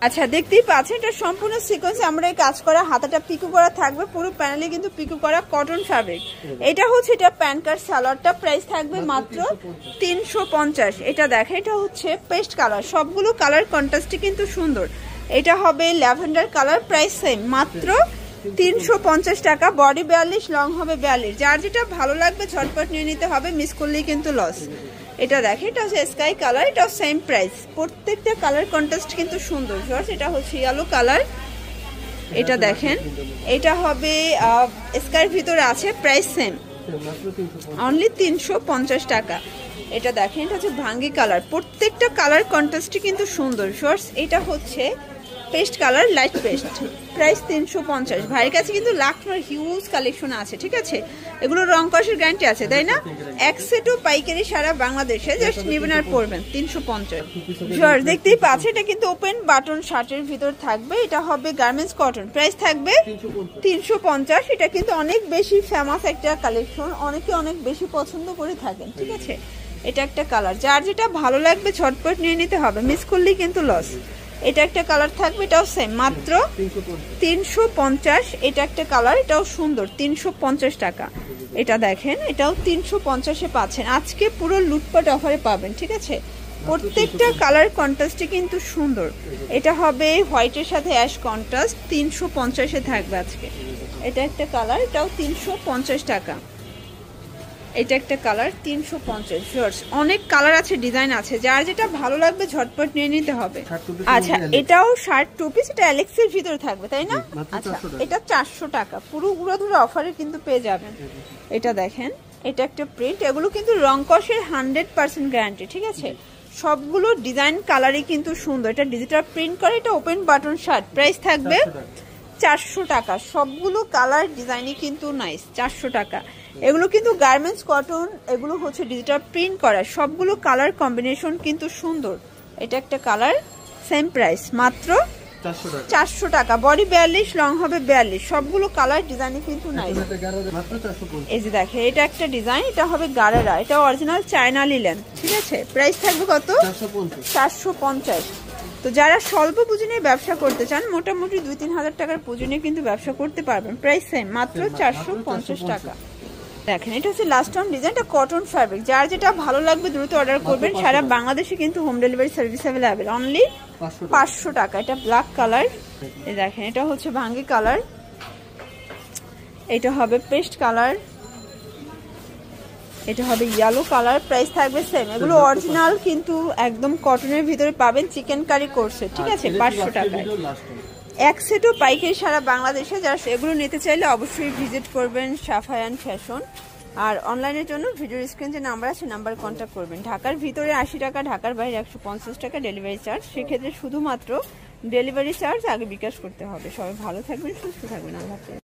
আচ্ছা দেখতেই পাচ্ছেন এটা সম্পূর্ণ সিকোয়েন্স আমরা কাজ করা, হাতাটা পিকো করা থাকবে, পুরো প্যানেলে কিন্তু পিকো করা কটন ফ্যাব্রিক। এটা হচ্ছে এটা প্যান্ট কাট সালোয়ারটা, প্রাইস থাকবে মাত্র 350। এটা দেখেন এটা হচ্ছে পেস্ট কালার, সবগুলো কালার কন্ট্রাস্টে কিন্তু সুন্দর। এটা হবে ল্যাভেন্ডার কালার, প্রাইস সেম মাত্র 350 টাকা। বডি 42, লং হবে 42। যার যেটা ভালো লাগবে ঝটপট নিয়ে নিতে হবে, মিস করলেই কিন্তু লস। এটা দেখে এটা হচ্ছে স্কাই কালার, এটা সেম প্রাইস। প্রত্যেকটা কালার কন্ট্রাস্ট কিন্তু সুন্দর। এটা হচ্ছে ইয়েলো কালার, এটা দেখেন এটা হবে স্কাইয়ের ভিতরে আছে, প্রাইস সেম অনলি 350 টাকা। এটা দেখেন এটা হচ্ছে ভাঙ্গি কালার, প্রত্যেকটা কালার কন্ট্রাস্ট কিন্তু সুন্দর। এটা হচ্ছে paste colour, light paste, price 350। ভাইয়ের কাছে কিন্তু লাখনোর হিউজ কালেকশন আছে, ঠিক আছে। এগুলো রং কষের গ্যারান্টি আছে, তাই না? এক সেটও পাইকারি সারা বাংলাদেশে, জাস্ট নেবেন আর পরবেন 350। দেখতেই পাচ্ছে এটা কিন্তু ওপেন বাটন শার্টের ভিতর থাকবে, এটা হবে গার্মেন্টস কটন, প্রাইস থাকবে 350। এটা কিন্তু অনেক বেশি ফেমাস একটা কালেকশন, অনেকে অনেক বেশি পছন্দ করে থাকেন, ঠিক আছে। এটা একটা কালার, যার যেটা ভালো লাগবে ঝটপট নিয়ে নিতে হবে, মিস করলেই কিন্তু লস। এটা একটা কালার থাকবে, এটাও সেম মাত্র 350। এটা একটা কালার, এটাও সুন্দর, 350 টাকা। এটা দেখেন এটাও 350-এ পাচ্ছেন। আজকে পুরো লুটপাট অফারে পাবেন, ঠিক আছে। প্রত্যেকটা কালার কন্ট্রাস্টে কিন্তু সুন্দর। এটা হবে হোয়াইটের সাথে অ্যাশ কন্ট্রাস্ট, 350-এ থাকবে আজকে। এটা একটা কালার, এটাও 350 টাকা। এটা একটা কালার 350। অনেক কালার আছে, ডিজাইন আছে, যার যেটা ভালো লাগবে ঝটপট নিয়ে নিতে হবে। আচ্ছা এটাও শার্ট টু পিস, এটা অ্যালেক্সের ভিতরে থাকবে, তাই না? আচ্ছা এটা 400 টাকা, পুরো উড়াধুরা অফারে কিন্তু পেয়ে যাবেন। এটা দেখেন এটা একটা প্রিন্ট, এগুলো কিন্তু রং কষের 100% গ্যারান্টি, ঠিক আছে। সবগুলো ডিজাইন কালারই কিন্তু সুন্দর। এটা ডিজিটাল প্রিন্ট করে, এটা ওপেন বাটন শার্ট, প্রাইস থাকবে 400 টাকা। সবগুলো কালার ডিজাইনই কিন্তু নাইস, 400 টাকা। এগুলো কিন্তু গার্মেন্টস কটন, এগুলো হচ্ছে ডিজিটাল প্রিন্ট করা, সবগুলো কালার কম্বিনেশন কিন্তু সুন্দর। এটা একটা কালার, সেম প্রাইস মাত্র 400 টাকা। বডি 42, লং হবে 42, সবগুলো কালার ডিজাইনই কিন্তু নাইস। এই যে দেখে এটা একটা ডিজাইন, এটা হবে গারারা, এটা অরিজিনাল চায়না লিলেন, ঠিক আছে। প্রাইস থাকবে কত? 450। তো যারা স্বল্প পুঁজি নিয়ে ব্যবসা করতে চান, মোটামুটি 2-3 হাজার টাকার পুঁজি নিয়ে কিন্তু ব্যবসা করতে পারবেন, প্রাইস সেম মাত্র 450 টাকা। দেখেন এটা হচ্ছে লাস্ট অন ডিজাইনটা কটন ফ্যাব্রিক, যার যেটা ভালো লাগবে দ্রুত অর্ডার করবেন। সারা বাংলাদেশে কিন্তু home delivery service available, only 500 টাকা। এটা ব্ল্যাক কালার, এই দেখেন এটা হচ্ছে ভাঙ্গি কালার, এটা হবে পেস্ট কালার, এটা হবে ইয়েলো কালার, প্রাইস থাকবে সেম। এগুলো অরিজিনাল কিন্তু একদম কটনের ভিতরে পাবেন, চিকেন কারি কোর্সে, ঠিক আছে, 500 টাকায়। এক সেটও পাইকারি সারা বাংলাদেশে। যারা এগুলো নিতে চাইলে অবশ্যই ভিজিট করবেন সাফায়ান ফ্যাশন। আর অনলাইনের জন্য ভিডিওর স্ক্রিন যে নাম্বার আছে, নাম্বার কন্ট্যাক্ট করবেন। ঢাকার ভিতরে 80 টাকা, ঢাকার বাইরে 150 টাকা ডেলিভারি চার্জ। সেক্ষেত্রে শুধুমাত্র ডেলিভারি চার্জ আগে বিকাশ করতে হবে। সবাই ভালো থাকবেন, সুস্থ থাকবেন, আল্লাহ হাফেজ।